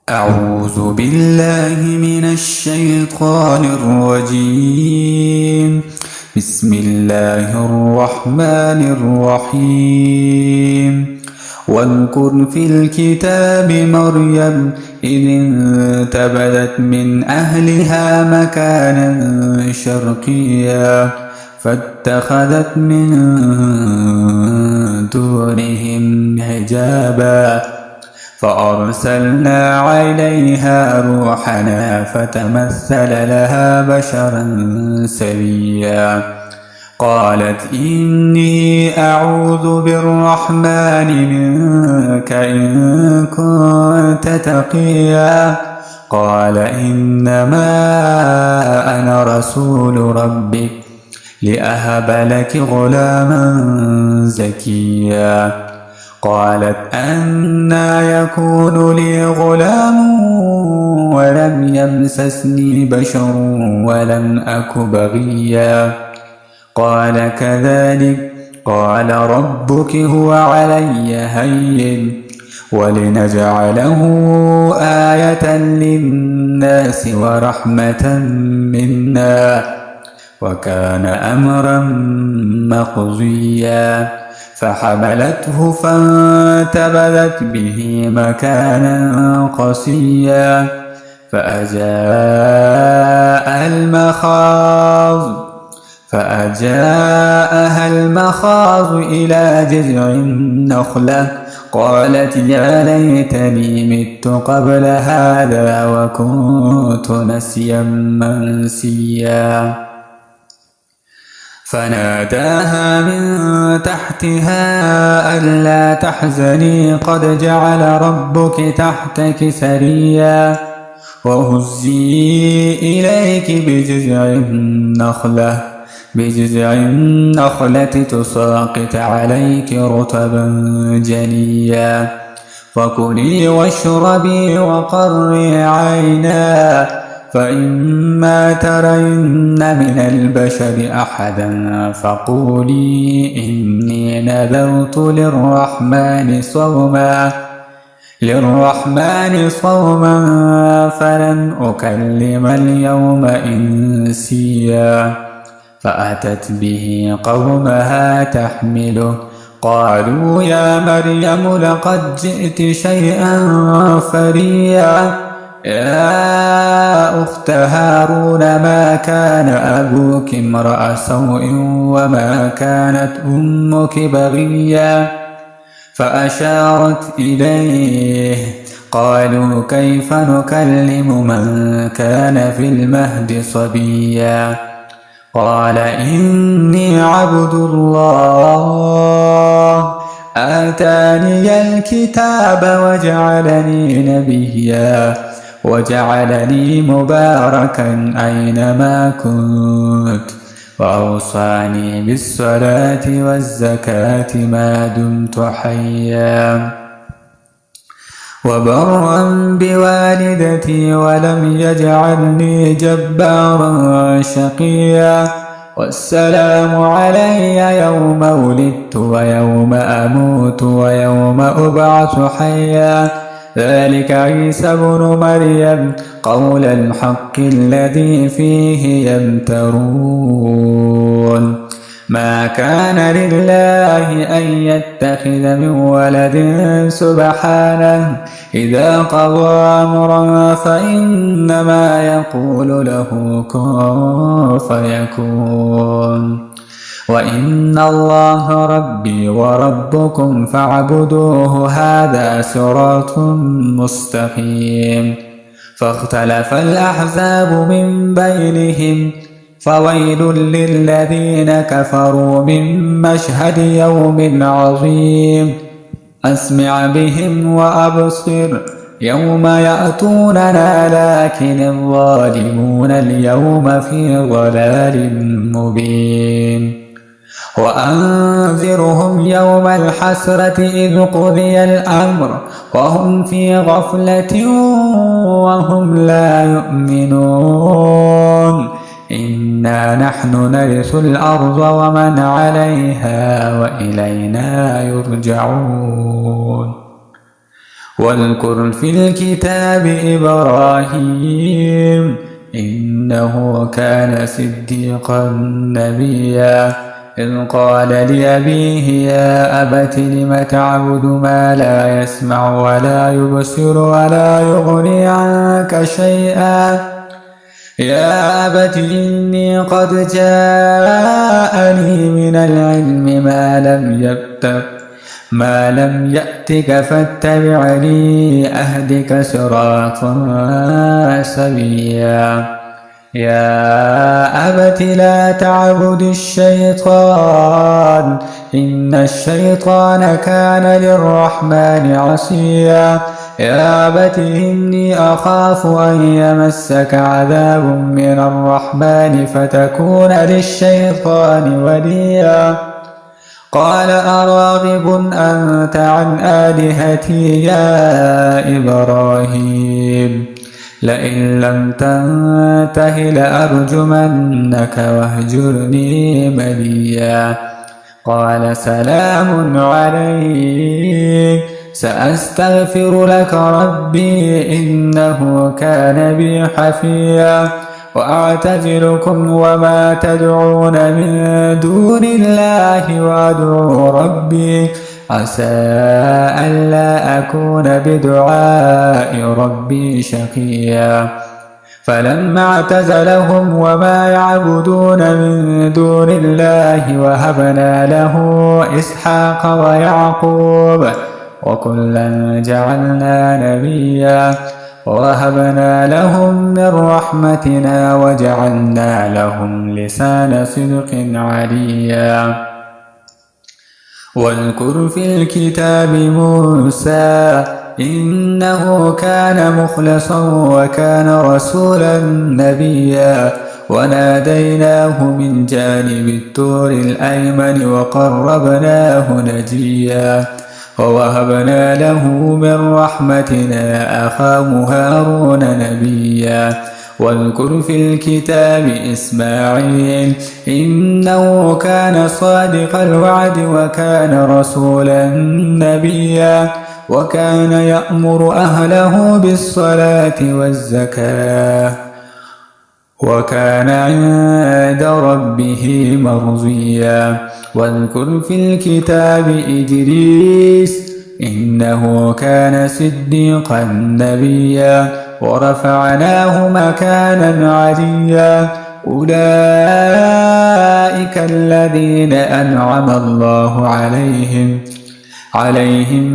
أعوذ بالله من الشيطان الرجيم. بسم الله الرحمن الرحيم. واذكر في الكتاب مريم إذ انتبذت من أهلها مكانا شرقيا فاتخذت من دونهم حجابا فأرسلنا عليها روحنا فتمثل لها بشرا سويا قالت إني أعوذ بالرحمن منك إن كنت تقيا قال إنما أنا رسول ربك لأهب لك غلاما زكيا قالت أنى يكون لي غلام ولم يمسسني بشر ولم أك بغيا قال كذلك قال ربك هو علي هين ولنجعله آية للناس ورحمة منا وكان أمرا مقضيا فحملته فانتبذت به مكانا قصيا فأجاءها المخاض إلى جذع النخلة قالت يا ليتني مت قبل هذا وكنت نسيا منسيا فناداها من تحتها ألا تحزني قد جعل ربك تحتك سريا وهزي إليك بجذع النخلة تساقط عليك رطبا جنيا فكلي واشربي وقري عينا فإما ترين من البشر أحدا فقولي إني نذرت للرحمن صوما فلن أكلم اليوم إنسيا فأتت به قومها تحمله قالوا يا مريم لقد جئت شيئا فريا يا أخت هارون ما كان أبوك امرأ سوء وما كانت أمك بغيا فأشارت إليه قالوا كيف نكلم من كان في المهد صبيا قال إني عبد الله آتاني الكتاب وجعلني نبيا وجعلني مباركا أينما كنت وأوصاني بالصلاة والزكاة ما دمت حيا وبرا بوالدتي ولم يجعلني جبارا شقيا والسلام علي يوم ولدت ويوم أموت ويوم أبعث حيا ذلك عيسى ابن مريم قول الحق الذي فيه يمترون ما كان لله أن يتخذ من ولد سبحانه إذا قضى أمرا فإنما يقول له كن فيكون وإن الله ربي وربكم فاعبدوه هذا صراط مستقيم فاختلف الأحزاب من بينهم فويل للذين كفروا من مشهد يوم عظيم أسمع بهم وأبصر يوم يأتوننا لكن الظالمون اليوم في ضلال مبين وأنذرهم يوم الحسرة إذ قضي الأمر وهم في غفلة وهم لا يؤمنون إنا نحن نرث الأرض ومن عليها وإلينا يرجعون واذكر في الكتاب إبراهيم إنه كان صديقا نبيا إذ قال لأبيه يا أبت لم تعبد ما لا يسمع ولا يبصر ولا يغني عنك شيئا يا أبت إني قد جاءني من العلم ما لم يأتك فاتبعني أهدك صراطا سويا يا أبت لا تعبد الشيطان إن الشيطان كان للرحمن عصيا يا أبت إني أخاف أن يمسك عذاب من الرحمن فتكون للشيطان وليا قال أراغب أنت عن آلهتي يا إبراهيم لئن لم تنته لأرجمنك واهجرني مليا قال سلام عليك سأستغفر لك ربي إنه كان بي حفيا وأعتزلكم وما تدعون من دون الله وأدعو ربي عسى ألا أكون بدعاء ربي شقيا فلما اعتزلهم وما يعبدون من دون الله وهبنا له إسحاق ويعقوب وكلا جعلنا نبيا ووهبنا لهم من رحمتنا وجعلنا لهم لسان صدق عليا واذكر في الكتاب موسى إنه كان مخلصا وكان رسولا نبيا وناديناه من جانب الطور الأيمن وقربناه نجيا ووهبنا له من رحمتنا أخاه هارون نبيا واذكر في الكتاب إسماعيل إنه كان صادق الوعد وكان رسولا نبيا وكان يأمر أهله بالصلاة والزكاة وكان عند ربه مرضيا واذكر في الكتاب إدريس إنه كان صديقا نبيا ورفعناه مكانا عليا أولئك الذين أنعم الله عليهم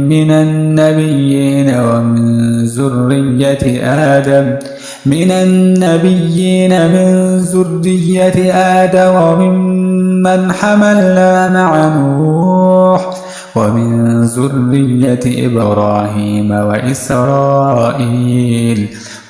من النبيين ومن ذرية آدم وممن حملنا مع نوح ومن ذرية إبراهيم وإسرائيل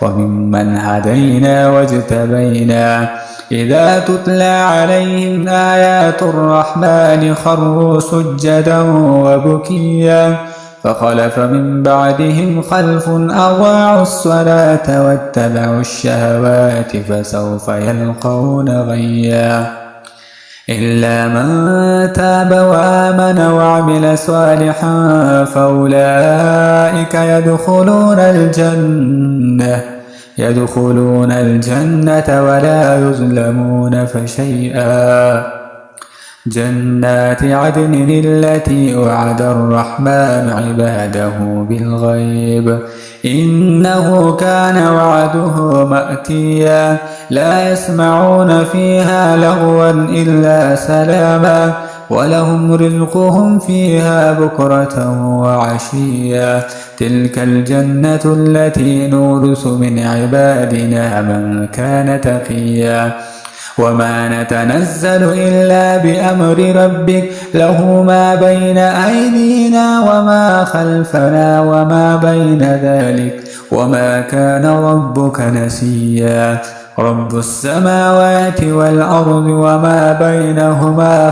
وممن هدينا واجتبينا إذا تتلى عليهم آيات الرحمن خروا سجدا وبكيا فخلف من بعدهم خلف أضاعوا الصلاة واتبعوا الشهوات فسوف يلقون غيا إلا من تاب وآمن وعمل صالحا فأولئك يدخلون الجنة ولا يظلمون فشيئا جنات عدن التي وعد الرحمن عباده بالغيب إنه كان وعده مأتيا لا يسمعون فيها لغوا إلا سلاما ولهم رزقهم فيها بكرة وعشيا تلك الجنة التي نورث من عبادنا من كان تقيا وما نتنزل إلا بأمر ربك له ما بين أيدينا وما خلفنا وما بين ذلك وما كان ربك نسيا رب السماوات والأرض وما بينهما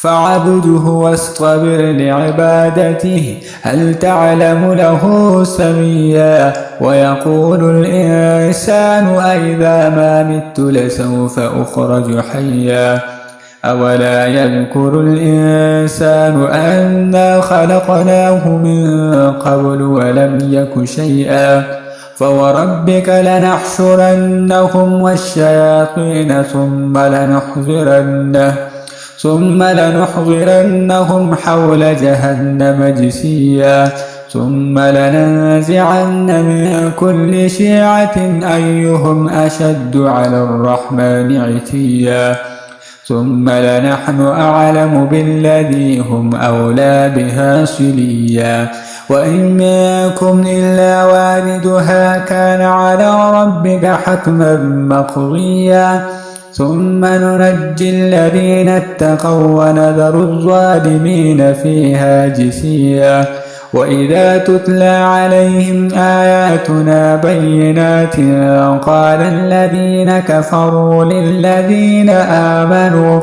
فاعبده واصطبر لعبادته هل تعلم له سميا ويقول الإنسان أئذا ما مت لسوف أخرج حيا أولا يذكر الإنسان أنا خلقناه من قبل ولم يك شيئا فوربك لنحشرنهم والشياطين ثم لنحضرنهم حول جهنم جثيا ثم لننزعن من كل شيعة أيهم أشد على الرحمن عتيا ثم لنحن أعلم بالذي هم أولى بها صليا وإن منكم إلا واردها كان على ربك حتما مقضيا ثم ننجي الذين اتقوا ونذر الظالمين فيها جثيا وإذا تتلى عليهم آياتنا بينات قال الذين كفروا للذين آمنوا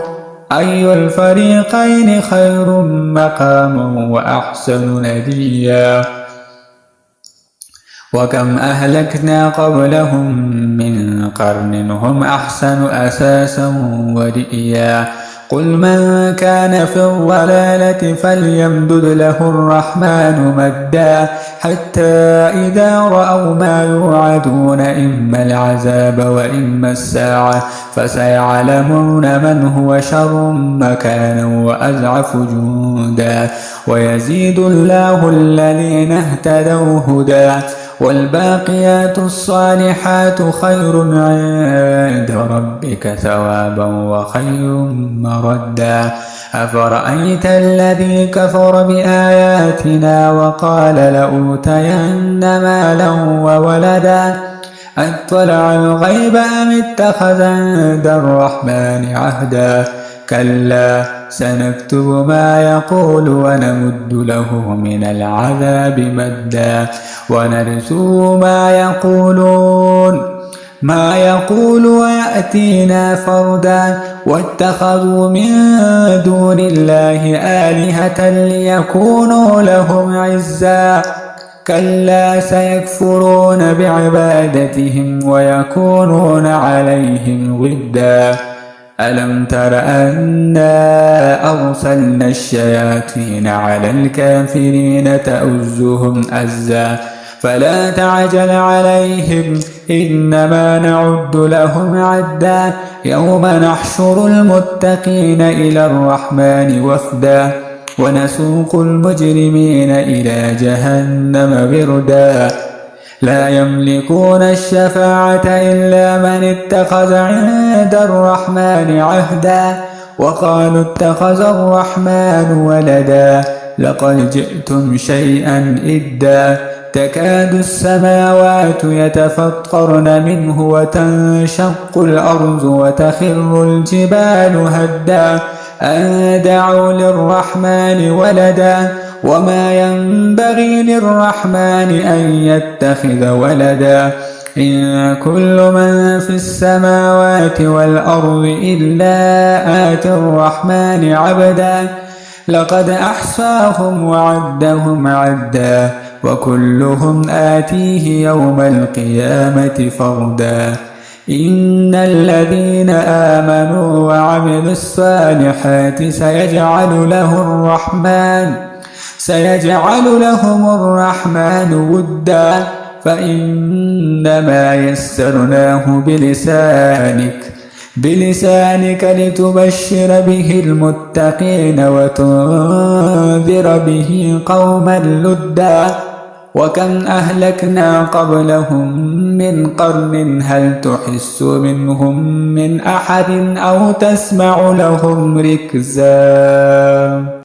أي الفريقين خير مقاما وأحسن نديا وكم أهلكنا قبلهم من قرن هم أحسن أساسا ورئيا قل من كان في الضلالة فليمدد له الرحمن مدا حتى إذا رأوا ما يوعدون إما العذاب وإما الساعة فسيعلمون من هو شر مكانا وأضعف جندا ويزيد الله الذين اهتدوا هدى والباقيات الصالحات خير عند ربك ثوابا وخير مردا أفرأيت الذي كفر بآياتنا وقال لأوتين مالا وولدا أطلع الغيب أم اتخذ عند الرحمن عهدا كلا سنكتب ما يقول ونمد له من العذاب مدا ونرثه ما يقول ويأتينا فردا واتخذوا من دون الله آلهة ليكونوا لهم عزا كلا سيكفرون بعبادتهم ويكونون عليهم ضدا ألم تر أنا أرسلنا الشياطين على الكافرين تؤزهم أزا فلا تعجل عليهم إنما نعد لهم عدا يوم نحشر المتقين إلى الرحمن وفدا ونسوق المجرمين إلى جهنم بردا لا يملكون الشفاعة إلا من اتخذ عند الرحمن عهدا وقالوا اتخذ الرحمن ولدا لقد جئتم شيئا إدا تكاد السماوات يتفطرن منه وتنشق الأرض وتخر الجبال هدا أن دعوا للرحمن ولدا وما ينبغي للرحمن أن يتخذ ولدا إن كل من في السماوات والأرض إلا آتي الرحمن عبدا لقد أحصاهم وعدهم عدا وكلهم آتيه يوم القيامة فردا إن الذين آمنوا وعملوا الصالحات سيجعل لهم الرحمن ودا فإنما يسرناه بلسانك لتبشر به المتقين وتنذر به قوما لدا وكم أهلكنا قبلهم من قرن هل تحس منهم من أحد أو تسمع لهم ركزا